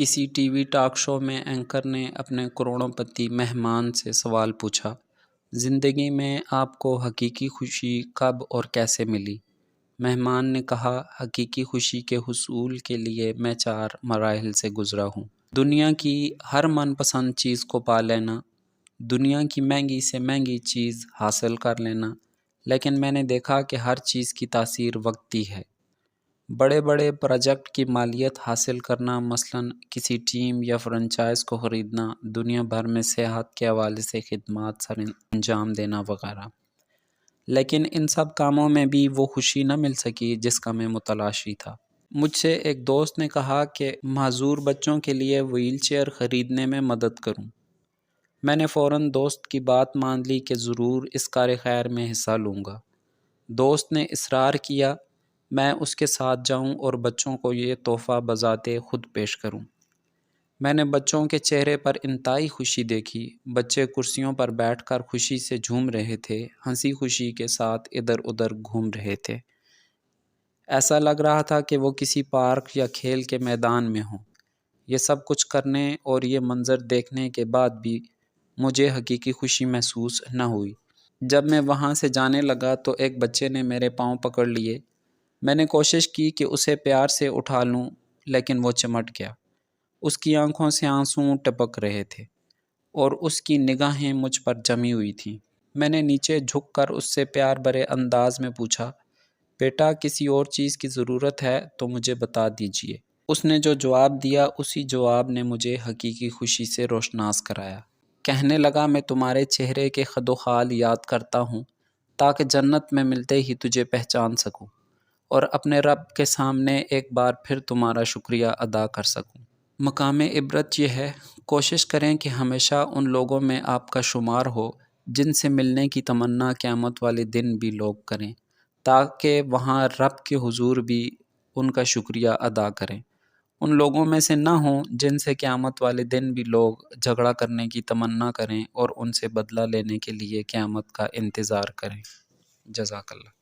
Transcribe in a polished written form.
کسی T we talk show میں anchor نے اپنے کروڑوں پتی مہمان سے سوال پوچھا، زندگی میں آپ کو حقیقی خوشی کب اور کیسے ملی؟ مہمان نے کہا، حقیقی خوشی کے حصول کے لیے میں 4 مراحل سے گزرا ہوں۔ دنیا کی ہر من پسند چیز کو پا لینا، دنیا کی مہنگی سے مہنگی چیز حاصل کر لینا، لیکن میں نے دیکھا کہ ہر چیز کی تاثیر وقتی ہے۔ بڑے بڑے پروجیکٹ کی مالیت حاصل کرنا، مثلاً کسی ٹیم یا فرنچائز کو خریدنا، دنیا بھر میں صحت کے حوالے سے خدمات سر انجام دینا وغیرہ، لیکن ان سب کاموں میں بھی وہ خوشی نہ مل سکی جس کا میں متلاشی تھا۔ مجھ سے ایک دوست نے کہا کہ معذور بچوں کے لیے وہیل چیئر خریدنے میں مدد کروں۔ میں نے فوراً دوست کی بات مان لی کہ ضرور اس کار خیر میں حصہ لوں گا۔ دوست نے اصرار کیا میں اس کے ساتھ جاؤں اور بچوں کو یہ تحفہ بذات خود پیش کروں۔ میں نے بچوں کے چہرے پر انتہائی خوشی دیکھی۔ بچے کرسیوں پر بیٹھ کر خوشی سے جھوم رہے تھے، ہنسی خوشی کے ساتھ ادھر ادھر گھوم رہے تھے۔ ایسا لگ رہا تھا کہ وہ کسی پارک یا کھیل کے میدان میں ہوں۔ یہ سب کچھ کرنے اور یہ منظر دیکھنے کے بعد بھی مجھے حقیقی خوشی محسوس نہ ہوئی۔ جب میں وہاں سے جانے لگا تو ایک بچے نے میرے پاؤں پکڑ لیے۔ میں نے کوشش کی کہ اسے پیار سے اٹھا لوں، لیکن وہ چمٹ گیا۔ اس کی آنکھوں سے آنسو ٹپک رہے تھے اور اس کی نگاہیں مجھ پر جمی ہوئی تھیں۔ میں نے نیچے جھک کر اس سے پیار بھرے انداز میں پوچھا، بیٹا کسی اور چیز کی ضرورت ہے تو مجھے بتا دیجیے۔ اس نے جو جواب دیا اسی جواب نے مجھے حقیقی خوشی سے روشناس کرایا۔ کہنے لگا، میں تمہارے چہرے کے خد و خال یاد کرتا ہوں تاکہ جنت میں ملتے ہی تجھے پہچان سکوں اور اپنے رب کے سامنے ایک بار پھر تمہارا شکریہ ادا کر سکوں۔ مقام عبرت یہ ہے، کوشش کریں کہ ہمیشہ ان لوگوں میں آپ کا شمار ہو جن سے ملنے کی تمنا قیامت والے دن بھی لوگ کریں، تاکہ وہاں رب کے حضور بھی ان کا شکریہ ادا کریں۔ ان لوگوں میں سے نہ ہوں جن سے قیامت والے دن بھی لوگ جھگڑا کرنے کی تمنا کریں اور ان سے بدلہ لینے کے لیے قیامت کا انتظار کریں۔ جزاک اللہ۔